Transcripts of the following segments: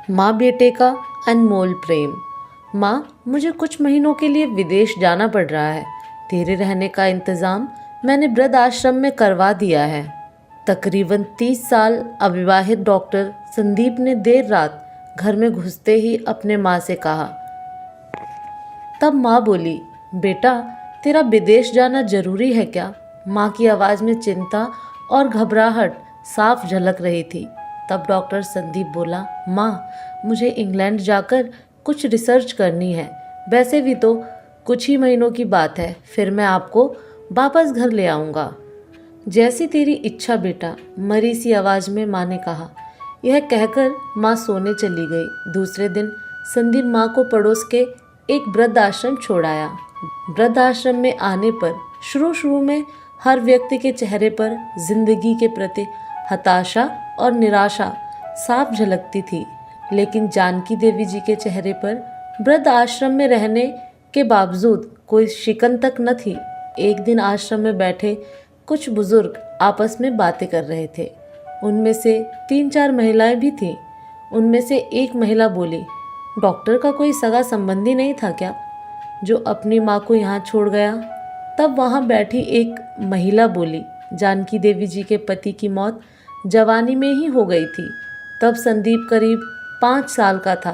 माँ बेटे का अनमोल प्रेम। माँ, मुझे कुछ महीनों के लिए विदेश जाना पड़ रहा है। तेरे रहने का इंतज़ाम मैंने वृद्ध आश्रम में करवा दिया है। तकरीबन 30 साल अविवाहित डॉक्टर संदीप ने देर रात घर में घुसते ही अपने माँ से कहा। तब माँ बोली, बेटा, तेरा विदेश जाना जरूरी है क्या? माँ की आवाज़ में चिंता और घबराहट साफ झलक रही थी। तब डॉक्टर संदीप बोला, माँ, मुझे इंग्लैंड जाकर कुछ रिसर्च करनी है। वैसे भी तो कुछ ही महीनों की बात है, फिर मैं आपको वापस घर ले आऊँगा। जैसी तेरी इच्छा बेटा, मरी सी आवाज़ में माँ ने कहा। यह कहकर माँ सोने चली गई। दूसरे दिन संदीप माँ को पड़ोस के एक वृद्ध आश्रम छोड़ आया। वृद्ध आश्रम में आने पर शुरू में हर व्यक्ति के चेहरे पर जिंदगी के प्रति हताशा और निराशा साफ झलकती थी, लेकिन जानकी देवी जी के चेहरे पर वृद्ध आश्रम में रहने के बावजूद कोई शिकन तक न थी। एक दिन आश्रम में बैठे कुछ बुजुर्ग आपस में बातें कर रहे थे। उनमें से 3-4 महिलाएं भी थीं। उनमें से एक महिला बोली, डॉक्टर का कोई सगा संबंधी नहीं था क्या, जो अपनी माँ को यहाँ छोड़ गया? तब वहाँ बैठी एक महिला बोली, जानकी देवी जी के पति की मौत जवानी में ही हो गई थी। तब संदीप करीब 5 साल का था।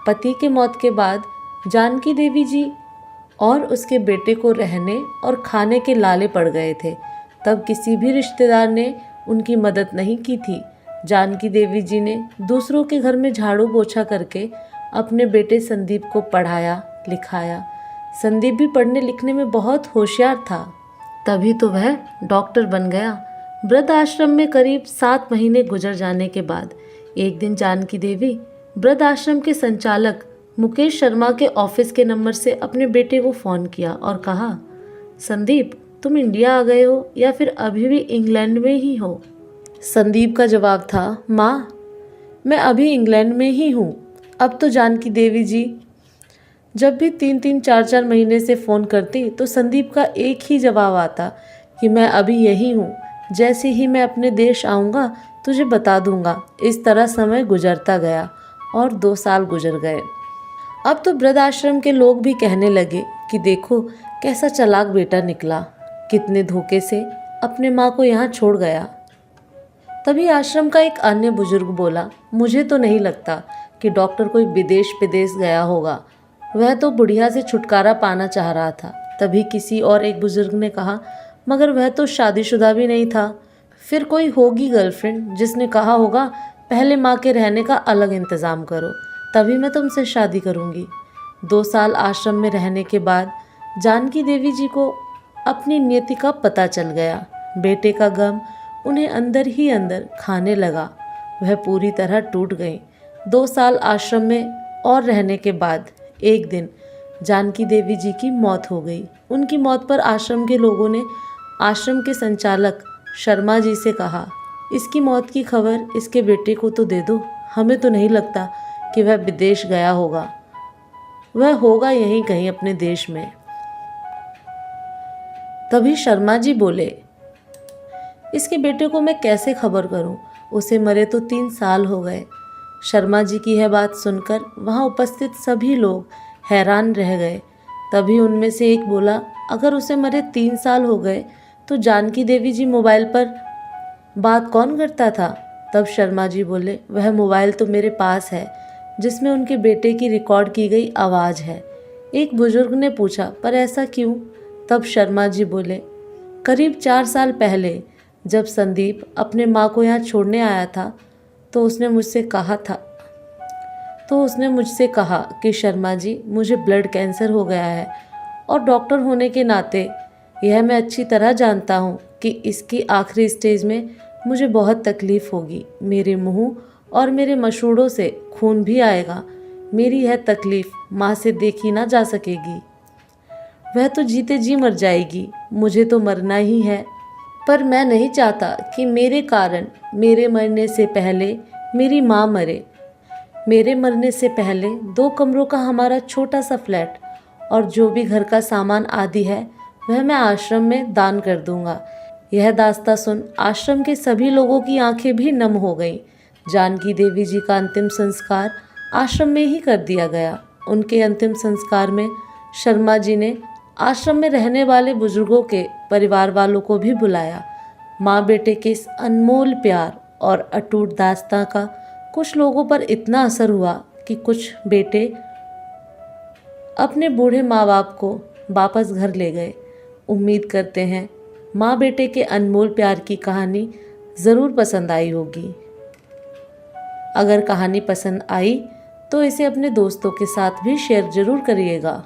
पति के मौत के बाद जानकी देवी जी और उसके बेटे को रहने और खाने के लाले पड़ गए थे। तब किसी भी रिश्तेदार ने उनकी मदद नहीं की थी। जानकी देवी जी ने दूसरों के घर में झाड़ू पोछा करके अपने बेटे संदीप को पढ़ाया लिखाया। संदीप भी पढ़ने लिखने में बहुत होशियार था, तभी तो वह डॉक्टर बन गया। वृद्ध आश्रम में करीब 7 महीने गुजर जाने के बाद एक दिन जानकी देवी वृद्ध आश्रम के संचालक मुकेश शर्मा के ऑफिस के नंबर से अपने बेटे को फ़ोन किया और कहा, संदीप, तुम इंडिया आ गए हो या फिर अभी भी इंग्लैंड में ही हो? संदीप का जवाब था, माँ, मैं अभी इंग्लैंड में ही हूँ। अब तो जानकी देवी जी जब भी 3-3 4-4 महीने से फ़ोन करती तो संदीप का एक ही जवाब आता कि मैं अभी यही हूँ, जैसे ही मैं अपने देश आऊँगा तुझे बता दूँगा। इस तरह समय गुजरता गया और 2 साल गुजर गए। अब तो वृद्ध आश्रम के लोग भी कहने लगे कि देखो कैसा चालाक बेटा निकला, कितने धोखे से अपने माँ को यहाँ छोड़ गया। तभी आश्रम का एक अन्य बुजुर्ग बोला, मुझे तो नहीं लगता कि डॉक्टर कोई विदेश गया होगा, वह तो बुढ़िया से छुटकारा पाना चाह रहा था। तभी किसी और एक बुजुर्ग ने कहा, मगर वह तो शादीशुदा भी नहीं था, फिर कोई होगी गर्लफ्रेंड जिसने कहा होगा पहले माँ के रहने का अलग इंतज़ाम करो, तभी मैं तुमसे शादी करूँगी। 2 साल आश्रम में रहने के बाद जानकी देवी जी को अपनी नियति का पता चल गया। बेटे का गम उन्हें अंदर ही अंदर खाने लगा। वह पूरी तरह टूट गई। 2 साल आश्रम में और रहने के बाद एक दिन जानकी देवी जी की मौत हो गई। उनकी मौत पर आश्रम के लोगों ने आश्रम के संचालक शर्मा जी से कहा, इसकी मौत की खबर इसके बेटे को तो दे दो, हमें तो नहीं लगता कि वह विदेश गया होगा, वह होगा यहीं कहीं अपने देश में। तभी शर्मा जी बोले, इसके बेटे को मैं कैसे खबर करूं, उसे मरे तो 3 साल हो गए। शर्मा जी की यह बात सुनकर वहां उपस्थित सभी लोग हैरान रह गए। तभी उनमें से एक बोला, अगर उसे मरे 3 साल हो गए तो जानकी देवी जी मोबाइल पर बात कौन करता था? तब शर्मा जी बोले, वह मोबाइल तो मेरे पास है जिसमें उनके बेटे की रिकॉर्ड की गई आवाज़ है। एक बुजुर्ग ने पूछा, पर ऐसा क्यों? तब शर्मा जी बोले, करीब 4 साल पहले जब संदीप अपने माँ को यहाँ छोड़ने आया था तो उसने मुझसे कहा कि शर्मा जी, मुझे ब्लड कैंसर हो गया है और डॉक्टर होने के नाते यह मैं अच्छी तरह जानता हूँ कि इसकी आखिरी स्टेज में मुझे बहुत तकलीफ़ होगी। मेरे मुंह और मेरे मसूड़ों से खून भी आएगा। मेरी यह तकलीफ़ माँ से देखी ना जा सकेगी। वह तो जीते जी मर जाएगी, मुझे तो मरना ही है, पर मैं नहीं चाहता कि मेरे कारण मेरे मरने से पहले मेरी माँ मरे। मेरे मरने से पहले 2 कमरों का हमारा छोटा सा फ्लैट और जो भी घर का सामान आदि है वह मैं आश्रम में दान कर दूंगा। यह दास्तां सुन आश्रम के सभी लोगों की आंखें भी नम हो गईं। जानकी देवी जी का अंतिम संस्कार आश्रम में ही कर दिया गया। उनके अंतिम संस्कार में शर्मा जी ने आश्रम में रहने वाले बुजुर्गों के परिवार वालों को भी बुलाया। माँ बेटे के इस अनमोल प्यार और अटूट दास्तां का कुछ लोगों पर इतना असर हुआ कि कुछ बेटे अपने बूढ़े माँ बाप को वापस घर ले गए। उम्मीद करते हैं माँ बेटे के अनमोल प्यार की कहानी ज़रूर पसंद आई होगी। अगर कहानी पसंद आई तो इसे अपने दोस्तों के साथ भी शेयर ज़रूर करिएगा।